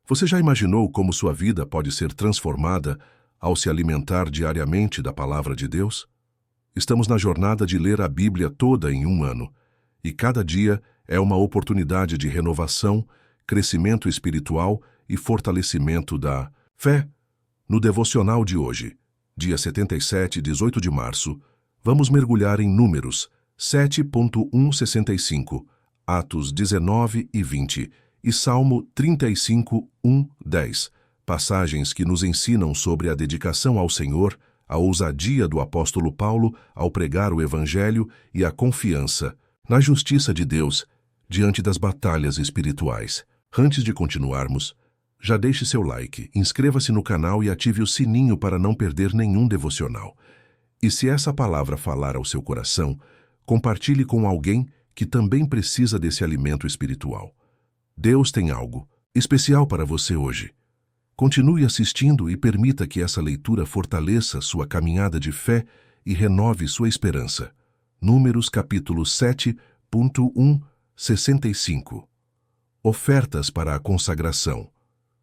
Você já imaginou como sua vida pode ser transformada ao se alimentar diariamente da Palavra de Deus? Estamos na jornada de ler a Bíblia toda em um ano, e cada dia é uma oportunidade de renovação, crescimento espiritual e fortalecimento da fé. No devocional de hoje, dia 77, 18 de março, vamos mergulhar em Números 7.165, Atos 19 e 20 e Salmo 35, 1, 10, passagens que nos ensinam sobre a dedicação ao Senhor, a ousadia do apóstolo Paulo ao pregar o Evangelho e a confiança na justiça de Deus diante das batalhas espirituais. Antes de continuarmos, já deixe seu like, inscreva-se no canal e ative o sininho para não perder nenhum devocional. E se essa palavra falar ao seu coração, compartilhe com alguém que também precisa desse alimento espiritual. Deus tem algo especial para você hoje. Continue assistindo e permita que essa leitura fortaleça sua caminhada de fé e renove sua esperança. Números capítulo 7.165. Ofertas para a consagração.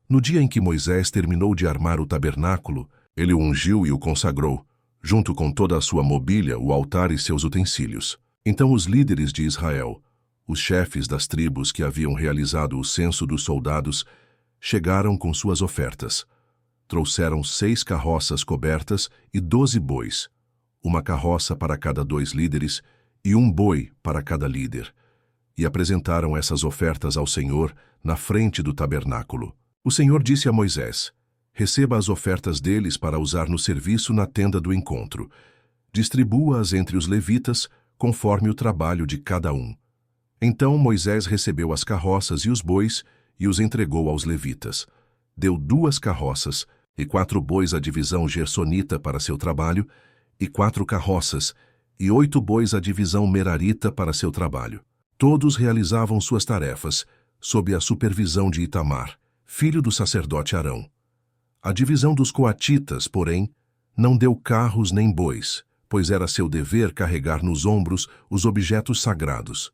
No dia em que Moisés terminou de armar o tabernáculo, ele o ungiu e o consagrou, junto com toda a sua mobília, o altar e seus utensílios. Então os líderes de Israel, os chefes das tribos que haviam realizado o censo dos soldados, chegaram com suas ofertas. Trouxeram 6 carroças cobertas e 12 bois, uma carroça para cada 2 líderes e um boi para cada líder, e apresentaram essas ofertas ao Senhor na frente do tabernáculo. O Senhor disse a Moisés: receba as ofertas deles para usar no serviço na tenda do encontro. Distribua-as entre os levitas, conforme o trabalho de cada um. Então Moisés recebeu as carroças e os bois e os entregou aos levitas. Deu 2 carroças e 4 bois à divisão gersonita para seu trabalho, e 4 carroças e 8 bois à divisão merarita para seu trabalho. Todos realizavam suas tarefas, sob a supervisão de Itamar, filho do sacerdote Arão. A divisão dos coatitas, porém, não deu carros nem bois, pois era seu dever carregar nos ombros os objetos sagrados.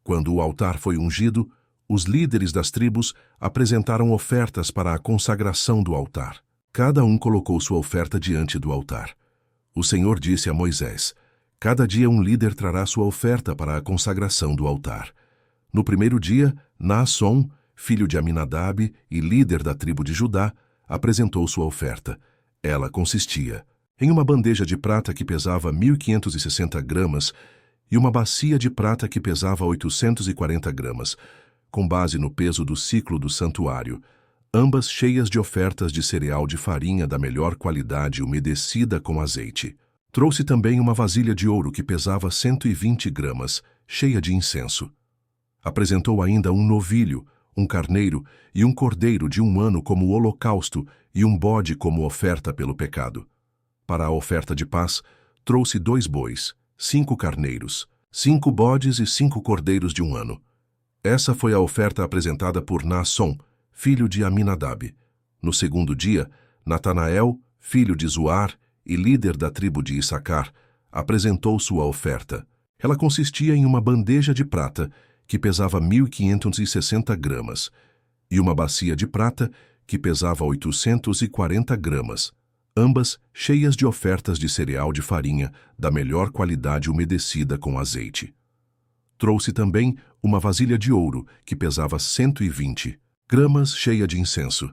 Quando o altar foi ungido, os líderes das tribos apresentaram ofertas para a consagração do altar. Cada um colocou sua oferta diante do altar. O Senhor disse a Moisés: cada dia um líder trará sua oferta para a consagração do altar. No primeiro dia, Naasson, filho de Aminadab e líder da tribo de Judá, apresentou sua oferta. Ela consistia em uma bandeja de prata que pesava 1.560 gramas e uma bacia de prata que pesava 840 gramas, com base no peso do ciclo do santuário, ambas cheias de ofertas de cereal de farinha da melhor qualidade umedecida com azeite. Trouxe também uma vasilha de ouro que pesava 120 gramas, cheia de incenso. Apresentou ainda um novilho, um carneiro e um cordeiro de 1 ano como holocausto e um bode como oferta pelo pecado. Para a oferta de paz, trouxe 2 bois, 5 carneiros, 5 bodes e 5 cordeiros de 1 ano. Essa foi a oferta apresentada por Naasson, filho de Aminadab. No segundo dia, Natanael, filho de Zuar e líder da tribo de Issacar, apresentou sua oferta. Ela consistia em uma bandeja de prata que pesava 1.560 gramas, e uma bacia de prata que pesava 840 gramas, ambas cheias de ofertas de cereal de farinha da melhor qualidade umedecida com azeite. Trouxe também uma vasilha de ouro que pesava 120 gramas, cheia de incenso.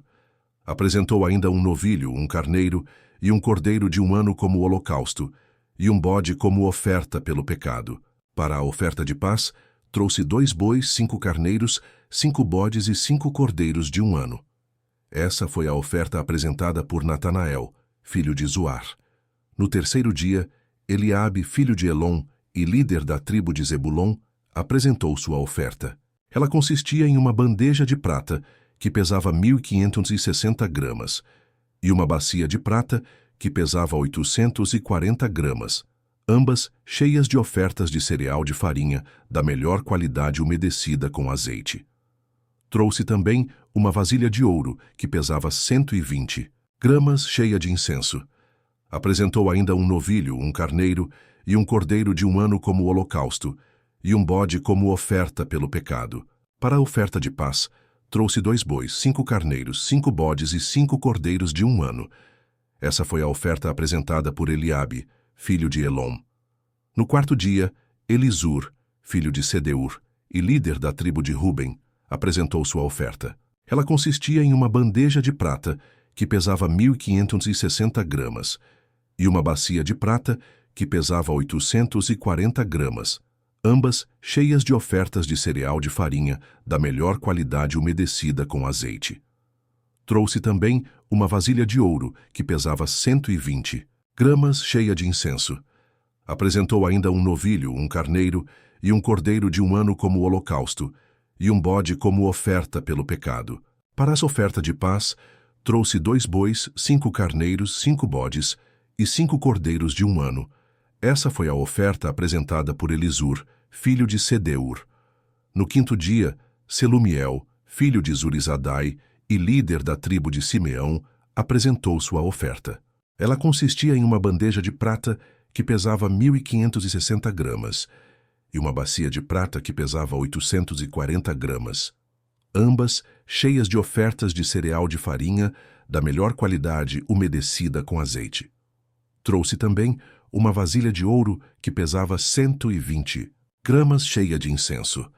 Apresentou ainda um novilho, um carneiro e um cordeiro de 1 ano como holocausto, e um bode como oferta pelo pecado. Para a oferta de paz, trouxe 2 bois, 5 carneiros, 5 bodes e 5 cordeiros de 1 ano. Essa foi a oferta apresentada por Natanael, filho de Zuar. No terceiro dia, Eliabe, filho de Elon e líder da tribo de Zebulon, apresentou sua oferta. Ela consistia em uma bandeja de prata que pesava 1.560 gramas e uma bacia de prata que pesava 840 gramas, ambas cheias de ofertas de cereal de farinha da melhor qualidade umedecida com azeite. Trouxe também uma vasilha de ouro que pesava 120 gramas, cheia de incenso. Apresentou ainda um novilho, um carneiro e um cordeiro de 1 ano como holocausto, e um bode como oferta pelo pecado. Para a oferta de paz, trouxe 2 bois, 5 carneiros, 5 bodes e 5 cordeiros de 1 ano. Essa foi a oferta apresentada por Eliabe, filho de Elom. No 4º dia, Elisur, filho de Sedeur, e líder da tribo de Ruben, apresentou sua oferta. Ela consistia em uma bandeja de prata, que pesava 1.560 gramas, e uma bacia de prata, que pesava 840 gramas, ambas cheias de ofertas de cereal de farinha, da melhor qualidade umedecida com azeite. Trouxe também uma vasilha de ouro, que pesava 120 gramas, cheia de incenso. Apresentou ainda um novilho, um carneiro e um cordeiro de 1 ano como holocausto, e um bode como oferta pelo pecado. Para essa oferta de paz, trouxe 2 bois, 5 carneiros, 5 bodes e 5 cordeiros de 1 ano. Essa foi a oferta apresentada por Elisur, filho de Sedeur. No 5º dia, Selumiel, filho de Zurizadai e líder da tribo de Simeão, apresentou sua oferta. Ela consistia em uma bandeja de prata que pesava 1.560 gramas e uma bacia de prata que pesava 840 gramas, ambas cheias de ofertas de cereal de farinha da melhor qualidade umedecida com azeite. Trouxe também uma vasilha de ouro que pesava 120 gramas, cheia de incenso.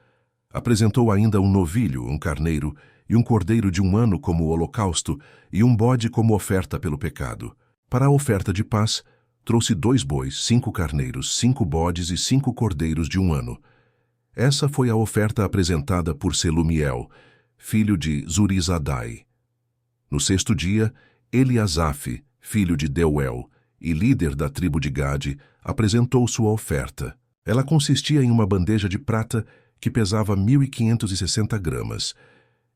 Apresentou ainda um novilho, um carneiro e um cordeiro de 1 ano como holocausto e um bode como oferta pelo pecado. Para a oferta de paz, trouxe 2 bois, 5 carneiros, 5 bodes e 5 cordeiros de 1 ano. Essa foi a oferta apresentada por Selumiel, filho de Zurizadai. No 6º dia, Eliasaf, filho de Deuel e líder da tribo de Gade, apresentou sua oferta. Ela consistia em uma bandeja de prata que pesava 1.560 gramas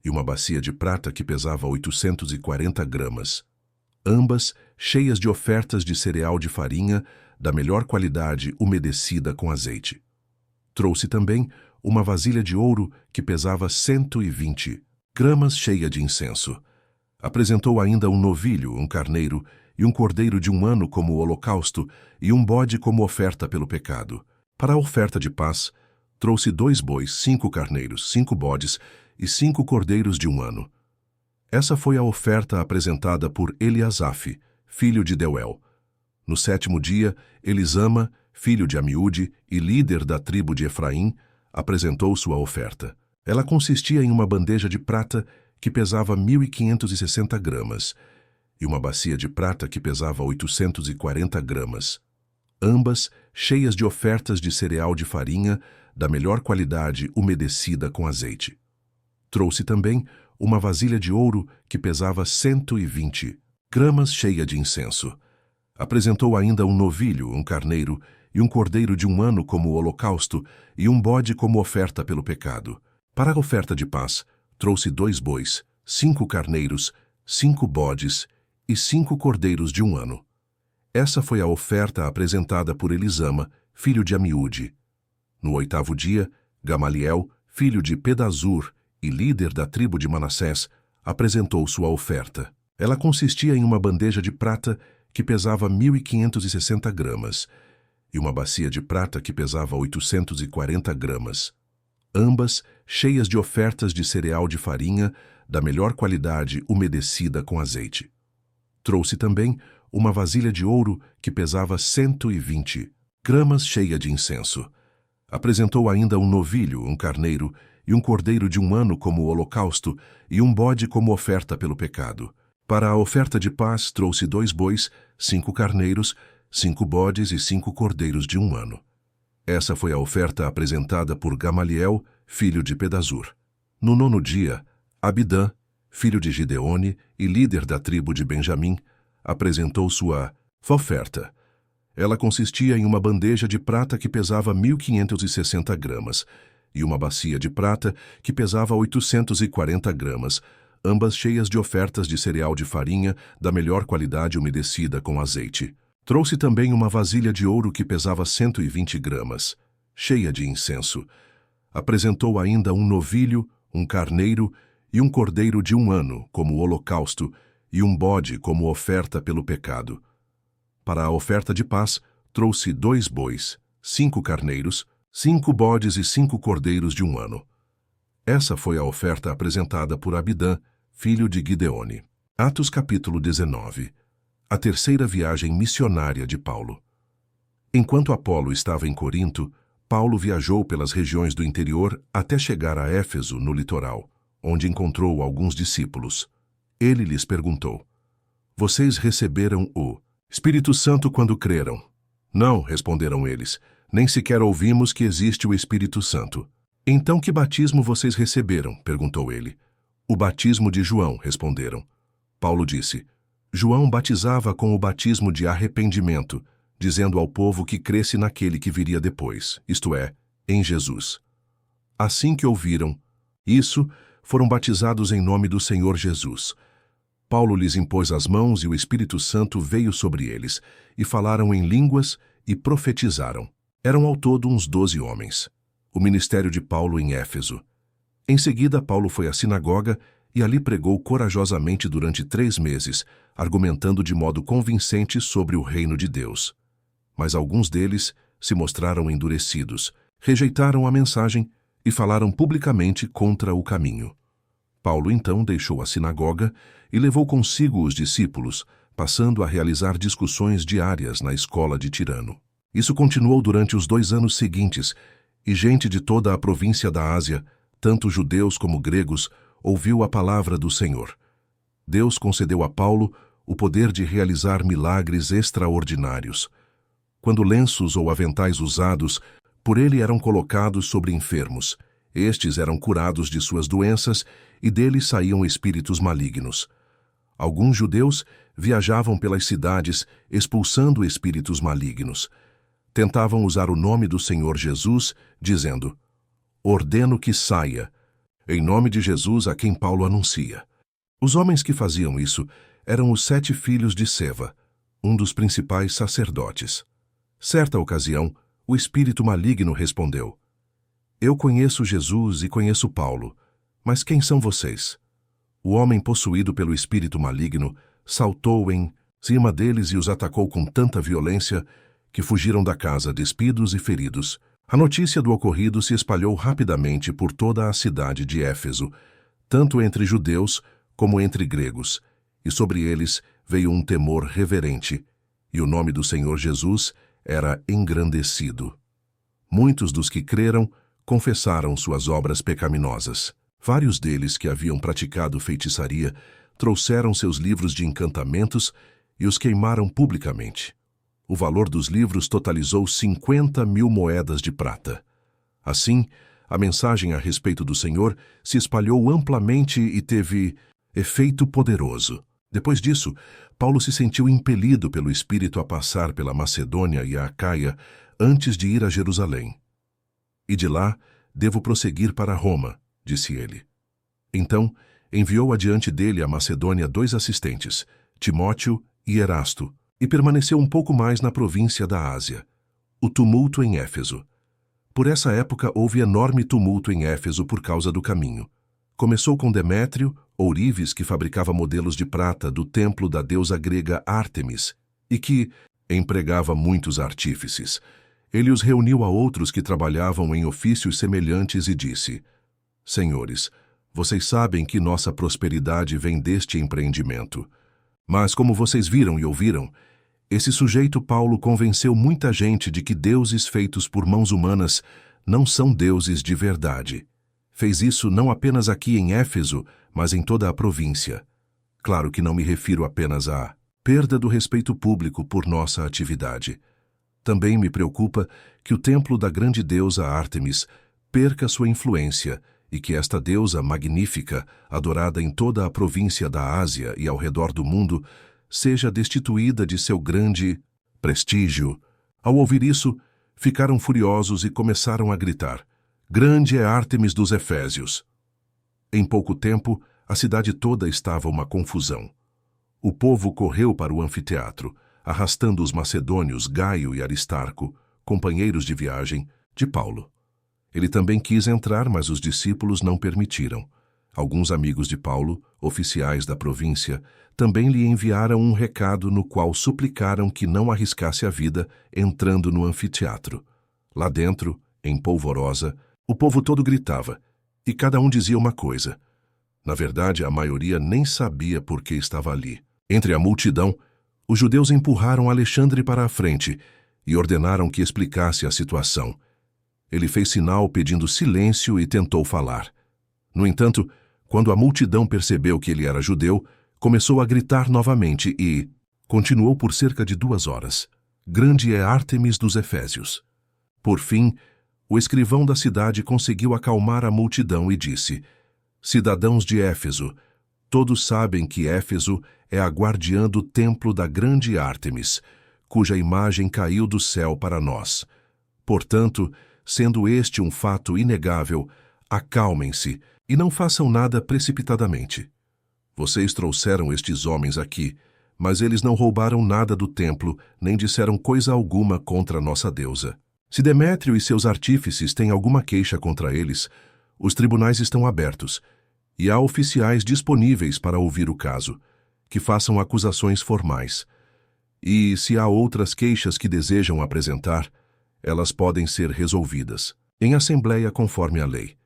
e uma bacia de prata que pesava 840 gramas, ambas cheias de ofertas de cereal de farinha da melhor qualidade umedecida com azeite. Trouxe também uma vasilha de ouro que pesava 120 gramas, cheia de incenso. Apresentou ainda um novilho, um carneiro e um cordeiro de 1 ano como holocausto e um bode como oferta pelo pecado. Para a oferta de paz, trouxe 2 bois, 5 carneiros, 5 bodes e 5 cordeiros de 1 ano. Essa foi a oferta apresentada por Eliasaf, filho de Deuel. No 7º dia, Elisama, filho de Amiúde e líder da tribo de Efraim, apresentou sua oferta. Ela consistia em uma bandeja de prata que pesava 1.560 gramas e uma bacia de prata que pesava 840 gramas, ambas cheias de ofertas de cereal de farinha da melhor qualidade umedecida com azeite. Trouxe também uma vasilha de ouro que pesava 120 gramas, cheia de incenso. Apresentou ainda um novilho, um carneiro e um cordeiro de 1 ano como holocausto e um bode como oferta pelo pecado. Para a oferta de paz, trouxe 2 bois, 5 carneiros, 5 bodes e 5 cordeiros de 1 ano. Essa foi a oferta apresentada por Elisama, filho de Amiúde. No 8º dia, Gamaliel, filho de Pedazur e líder da tribo de Manassés, apresentou sua oferta. Ela consistia em uma bandeja de prata que pesava 1.560 gramas e uma bacia de prata que pesava 840 gramas, ambas cheias de ofertas de cereal de farinha da melhor qualidade umedecida com azeite. Trouxe também uma vasilha de ouro que pesava 120 gramas, cheia de incenso. Apresentou ainda um novilho, um carneiro e um cordeiro de 1 ano como holocausto e um bode como oferta pelo pecado. Para a oferta de paz, trouxe 2 bois, 5 carneiros, 5 bodes e 5 cordeiros de 1 ano. Essa foi a oferta apresentada por Gamaliel, filho de Pedazur. No 9º dia, Abidã, filho de Gideone e líder da tribo de Benjamim, apresentou sua oferta. Ela consistia em uma bandeja de prata que pesava 1.560 gramas e uma bacia de prata que pesava 840 gramas, ambas cheias de ofertas de cereal de farinha da melhor qualidade umedecida com azeite. Trouxe também uma vasilha de ouro que pesava 120 gramas, cheia de incenso. Apresentou ainda um novilho, um carneiro e um cordeiro de 1 ano como holocausto e um bode como oferta pelo pecado. Para a oferta de paz, trouxe 2 bois, 5 carneiros, 5 bodes e 5 cordeiros de 1 ano. Essa foi a oferta apresentada por Abidã, filho de Gideone. Atos capítulo 19. A terceira viagem missionária de Paulo. Enquanto Apolo estava em Corinto, Paulo viajou pelas regiões do interior até chegar a Éfeso, no litoral, onde encontrou alguns discípulos. Ele lhes perguntou: "Vocês receberam o Espírito Santo quando creram?" "Não", responderam eles, "nem sequer ouvimos que existe o Espírito Santo." "Então que batismo vocês receberam?" perguntou ele. "O batismo de João", responderam. Paulo disse: "João batizava com o batismo de arrependimento, dizendo ao povo que cresce naquele que viria depois, isto é, em Jesus. Assim que ouviram isso, foram batizados em nome do Senhor Jesus. Paulo lhes impôs as mãos e o Espírito Santo veio sobre eles, e falaram em línguas e profetizaram. Eram ao todo uns 12 homens. O ministério de Paulo em Éfeso. Em seguida, Paulo foi à sinagoga e ali pregou corajosamente durante 3 meses, argumentando de modo convincente sobre o reino de Deus. Mas alguns deles se mostraram endurecidos, rejeitaram a mensagem e falaram publicamente contra o caminho. Paulo então deixou a sinagoga e levou consigo os discípulos, passando a realizar discussões diárias na escola de Tirano. Isso continuou durante os 2 anos seguintes, e gente de toda a província da Ásia, tanto judeus como gregos, ouviu a palavra do Senhor. Deus concedeu a Paulo o poder de realizar milagres extraordinários. Quando lenços ou aventais usados por ele eram colocados sobre enfermos, estes eram curados de suas doenças e deles saíam espíritos malignos. Alguns judeus viajavam pelas cidades expulsando espíritos malignos. Tentavam usar o nome do Senhor Jesus, dizendo: "Ordeno que saia", em nome de Jesus a quem Paulo anuncia. Os homens que faziam isso eram os 7 filhos de Seva, um dos principais sacerdotes. Certa ocasião, o espírito maligno respondeu: "Eu conheço Jesus e conheço Paulo, mas quem são vocês?" O homem possuído pelo espírito maligno saltou em cima deles e os atacou com tanta violência que fugiram da casa despidos e feridos. A notícia do ocorrido se espalhou rapidamente por toda a cidade de Éfeso, tanto entre judeus como entre gregos, e sobre eles veio um temor reverente, e o nome do Senhor Jesus era engrandecido. Muitos dos que creram confessaram suas obras pecaminosas. Vários deles que haviam praticado feitiçaria trouxeram seus livros de encantamentos e os queimaram publicamente. O valor dos livros totalizou 50.000 moedas de prata. Assim, a mensagem a respeito do Senhor se espalhou amplamente e teve efeito poderoso. Depois disso, Paulo se sentiu impelido pelo Espírito a passar pela Macedônia e a Acaia antes de ir a Jerusalém. "E de lá devo prosseguir para Roma", disse ele. Então, enviou adiante dele a Macedônia 2 assistentes, Timóteo e Erasto, e permaneceu um pouco mais na província da Ásia. O tumulto em Éfeso. Por essa época houve enorme tumulto em Éfeso por causa do caminho. Começou com Demétrio, ourives que fabricava modelos de prata do templo da deusa grega Ártemis, e que empregava muitos artífices. Ele os reuniu a outros que trabalhavam em ofícios semelhantes e disse: "Senhores, vocês sabem que nossa prosperidade vem deste empreendimento. Mas como vocês viram e ouviram, esse sujeito Paulo convenceu muita gente de que deuses feitos por mãos humanas não são deuses de verdade. Fez isso não apenas aqui em Éfeso, mas em toda a província. Claro que não me refiro apenas à perda do respeito público por nossa atividade. Também me preocupa que o templo da grande deusa Ártemis perca sua influência e que esta deusa magnífica, adorada em toda a província da Ásia e ao redor do mundo, seja destituída de seu grande prestígio." Ao ouvir isso, ficaram furiosos e começaram a gritar: "Grande é Ártemis dos Efésios!" Em pouco tempo, a cidade toda estava uma confusão. O povo correu para o anfiteatro, arrastando os macedônios Gaio e Aristarco, companheiros de viagem, de Paulo. Ele também quis entrar, mas os discípulos não permitiram. Alguns amigos de Paulo, oficiais da província, também lhe enviaram um recado no qual suplicaram que não arriscasse a vida entrando no anfiteatro. Lá dentro, em polvorosa, o povo todo gritava: E cada um dizia uma coisa. Na verdade, a maioria nem sabia por que estava ali. Entre a multidão, os judeus empurraram Alexandre para a frente e ordenaram que explicasse a situação. Ele fez sinal pedindo silêncio e tentou falar. No entanto, quando a multidão percebeu que ele era judeu, começou a gritar novamente e continuou por cerca de 2 horas. Grande é Ártemis dos Efésios. Por fim, o escrivão da cidade conseguiu acalmar a multidão e disse: Cidadãos de Éfeso, todos sabem que Éfeso é a guardiã do templo da grande Ártemis, cuja imagem caiu do céu para nós. Portanto, sendo este um fato inegável, acalmem-se e não façam nada precipitadamente. Vocês trouxeram estes homens aqui, mas eles não roubaram nada do templo, nem disseram coisa alguma contra nossa deusa. Se Demétrio e seus artífices têm alguma queixa contra eles, os tribunais estão abertos, e há oficiais disponíveis para ouvir o caso, que façam acusações formais. E, se há outras queixas que desejam apresentar, elas podem ser resolvidas em assembleia conforme a lei.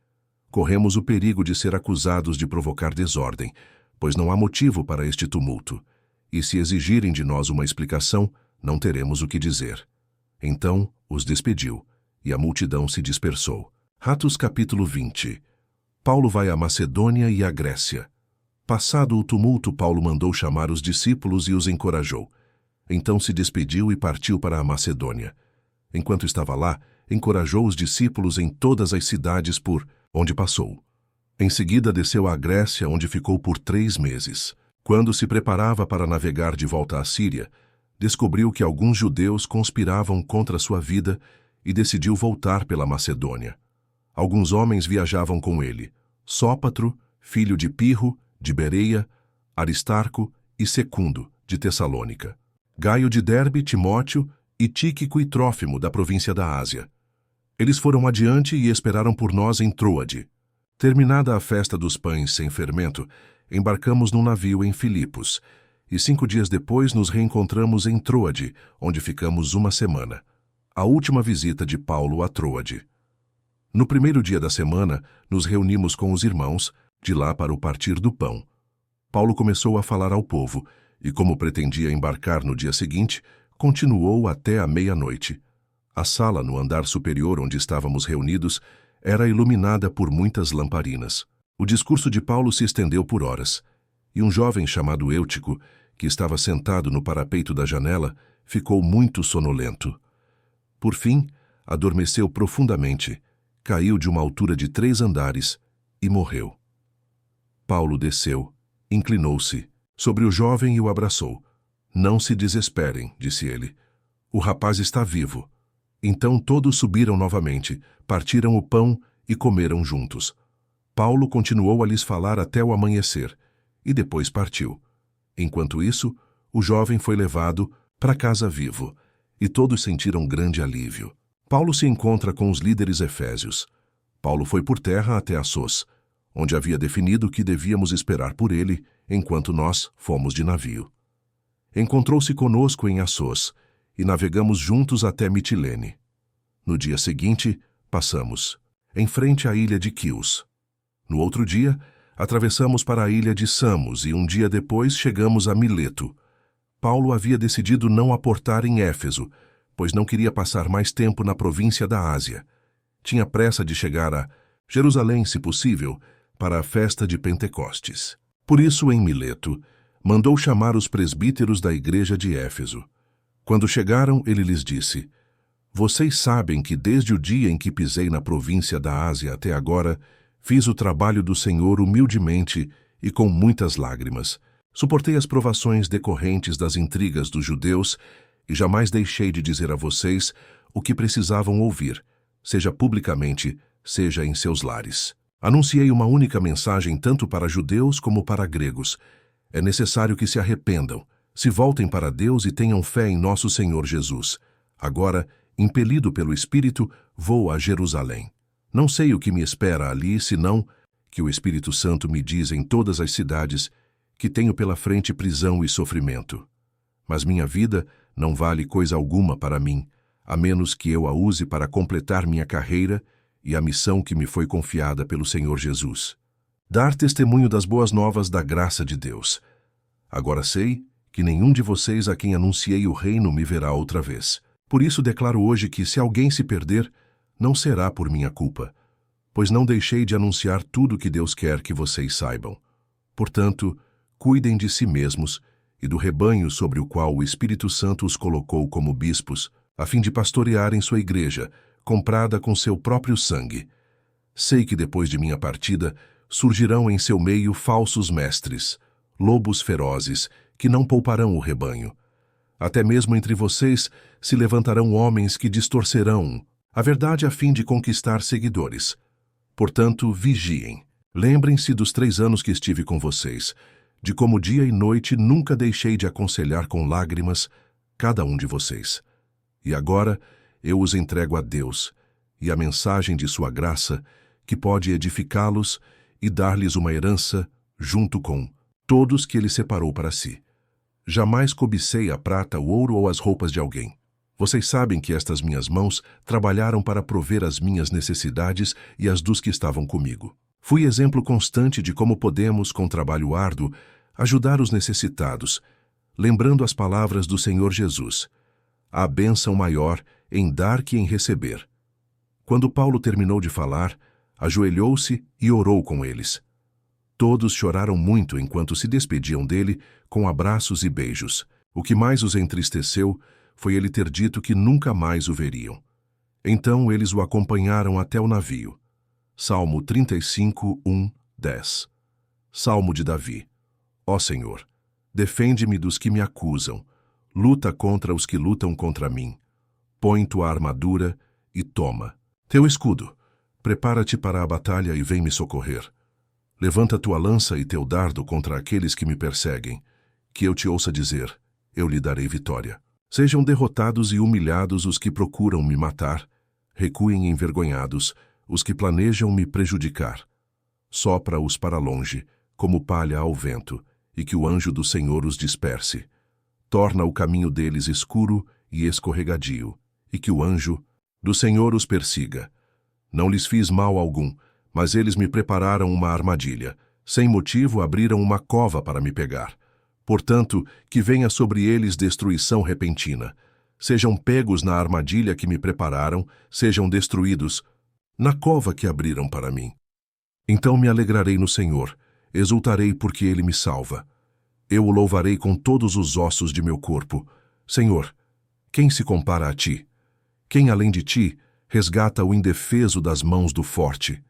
Corremos o perigo de ser acusados de provocar desordem, pois não há motivo para este tumulto, e se exigirem de nós uma explicação, não teremos o que dizer. Então os despediu, e a multidão se dispersou. Atos capítulo 20. Paulo vai à Macedônia e à Grécia. Passado o tumulto, Paulo mandou chamar os discípulos e os encorajou. Então se despediu e partiu para a Macedônia. Enquanto estava lá, encorajou os discípulos em todas as cidades por onde passou. Em seguida desceu à Grécia, onde ficou por 3 meses. Quando se preparava para navegar de volta à Síria, descobriu que alguns judeus conspiravam contra sua vida e decidiu voltar pela Macedônia. Alguns homens viajavam com ele: Sópatro, filho de Pirro, de Bereia, Aristarco e Secundo, de Tessalônica, Gaio de Derbe, Timóteo e Tíquico e Trófimo, da província da Ásia. Eles foram adiante e esperaram por nós em Troade. Terminada a festa dos pães sem fermento, embarcamos num navio em Filipos, e 5 dias depois nos reencontramos em Troade, onde ficamos 1 semana. A última visita de Paulo a Troade. No primeiro dia da semana, nos reunimos com os irmãos, de lá para o partir do pão. Paulo começou a falar ao povo, e como pretendia embarcar no dia seguinte, continuou até a meia-noite. A sala no andar superior onde estávamos reunidos era iluminada por muitas lamparinas. O discurso de Paulo se estendeu por horas, e um jovem chamado Eutico, que estava sentado no parapeito da janela, ficou muito sonolento. Por fim, adormeceu profundamente, caiu de uma altura de 3 andares e morreu. Paulo desceu, inclinou-se sobre o jovem e o abraçou. Não se desesperem, disse ele. O rapaz está vivo. Então todos subiram novamente, partiram o pão e comeram juntos. Paulo continuou a lhes falar até o amanhecer, e depois partiu. Enquanto isso, o jovem foi levado para casa vivo, e todos sentiram grande alívio. Paulo se encontra com os líderes efésios. Paulo foi por terra até Assos, onde havia definido que devíamos esperar por ele, enquanto nós fomos de navio. Encontrou-se conosco em Assos, e navegamos juntos até Mitilene. No dia seguinte, passamos em frente à ilha de Quios. No outro dia, atravessamos para a ilha de Samos e um dia depois chegamos a Mileto. Paulo havia decidido não aportar em Éfeso, pois não queria passar mais tempo na província da Ásia. Tinha pressa de chegar a Jerusalém, se possível, para a festa de Pentecostes. Por isso, em Mileto, mandou chamar os presbíteros da igreja de Éfeso. Quando chegaram, ele lhes disse: Vocês sabem que desde o dia em que pisei na província da Ásia até agora, fiz o trabalho do Senhor humildemente e com muitas lágrimas. Suportei as provações decorrentes das intrigas dos judeus e jamais deixei de dizer a vocês o que precisavam ouvir, seja publicamente, seja em seus lares. Anunciei uma única mensagem tanto para judeus como para gregos. É necessário que se arrependam, se voltem para Deus e tenham fé em nosso Senhor Jesus. Agora, impelido pelo Espírito, vou a Jerusalém. Não sei o que me espera ali, senão que o Espírito Santo me diz em todas as cidades que tenho pela frente prisão e sofrimento. Mas minha vida não vale coisa alguma para mim, a menos que eu a use para completar minha carreira e a missão que me foi confiada pelo Senhor Jesus. Dar testemunho das boas novas da graça de Deus. Agora sei que nenhum de vocês a quem anunciei o reino me verá outra vez. Por isso declaro hoje que, se alguém se perder, não será por minha culpa, pois não deixei de anunciar tudo o que Deus quer que vocês saibam. Portanto, cuidem de si mesmos e do rebanho sobre o qual o Espírito Santo os colocou como bispos, a fim de pastorearem sua igreja, comprada com seu próprio sangue. Sei que depois de minha partida surgirão em seu meio falsos mestres, lobos ferozes, que não pouparão o rebanho. Até mesmo entre vocês se levantarão homens que distorcerão a verdade a fim de conquistar seguidores. Portanto, vigiem. Lembrem-se dos 3 anos que estive com vocês, de como dia e noite nunca deixei de aconselhar com lágrimas cada um de vocês. E agora eu os entrego a Deus e a mensagem de sua graça, que pode edificá-los e dar-lhes uma herança junto com todos que ele separou para si. Jamais cobicei a prata, o ouro ou as roupas de alguém. Vocês sabem que estas minhas mãos trabalharam para prover as minhas necessidades e as dos que estavam comigo. Fui exemplo constante de como podemos, com trabalho árduo, ajudar os necessitados, lembrando as palavras do Senhor Jesus: há bênção maior em dar que em receber. Quando Paulo terminou de falar, ajoelhou-se e orou com eles. Todos choraram muito enquanto se despediam dele, com abraços e beijos. O que mais os entristeceu foi ele ter dito que nunca mais o veriam. Então eles o acompanharam até o navio. Salmo 35, 1, 10. Salmo de Davi. Ó Senhor, defende-me dos que me acusam, luta contra os que lutam contra mim. Põe tua armadura e toma teu escudo. Prepara-te para a batalha e vem me socorrer. Levanta tua lança e teu dardo contra aqueles que me perseguem, que eu te ouça dizer: eu lhe darei vitória. Sejam derrotados e humilhados os que procuram me matar, recuem envergonhados os que planejam me prejudicar. Sopra-os para longe, como palha ao vento, e que o anjo do Senhor os disperse. Torna o caminho deles escuro e escorregadio, e que o anjo do Senhor os persiga. Não lhes fiz mal algum, mas eles me prepararam uma armadilha. Sem motivo abriram uma cova para me pegar. Portanto, que venha sobre eles destruição repentina. Sejam pegos na armadilha que me prepararam, sejam destruídos na cova que abriram para mim. Então me alegrarei no Senhor, exultarei porque Ele me salva. Eu o louvarei com todos os ossos de meu corpo. Senhor, quem se compara a ti? Quem, além de ti, resgata o indefeso das mãos do forte?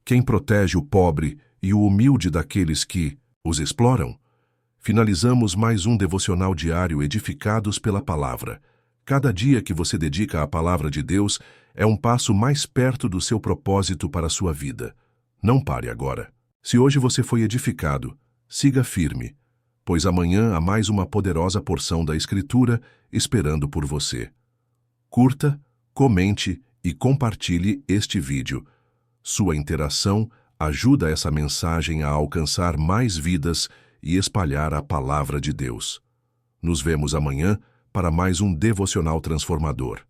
Quem protege o pobre e o humilde daqueles que os exploram? Finalizamos mais um devocional diário edificados pela palavra. Cada dia que você dedica à palavra de Deus é um passo mais perto do seu propósito para a sua vida. Não pare agora. Se hoje você foi edificado, siga firme, pois amanhã há mais uma poderosa porção da Escritura esperando por você. Curta, comente e compartilhe este vídeo. Sua interação ajuda essa mensagem a alcançar mais vidas e espalhar a palavra de Deus. Nos vemos amanhã para mais um devocional transformador.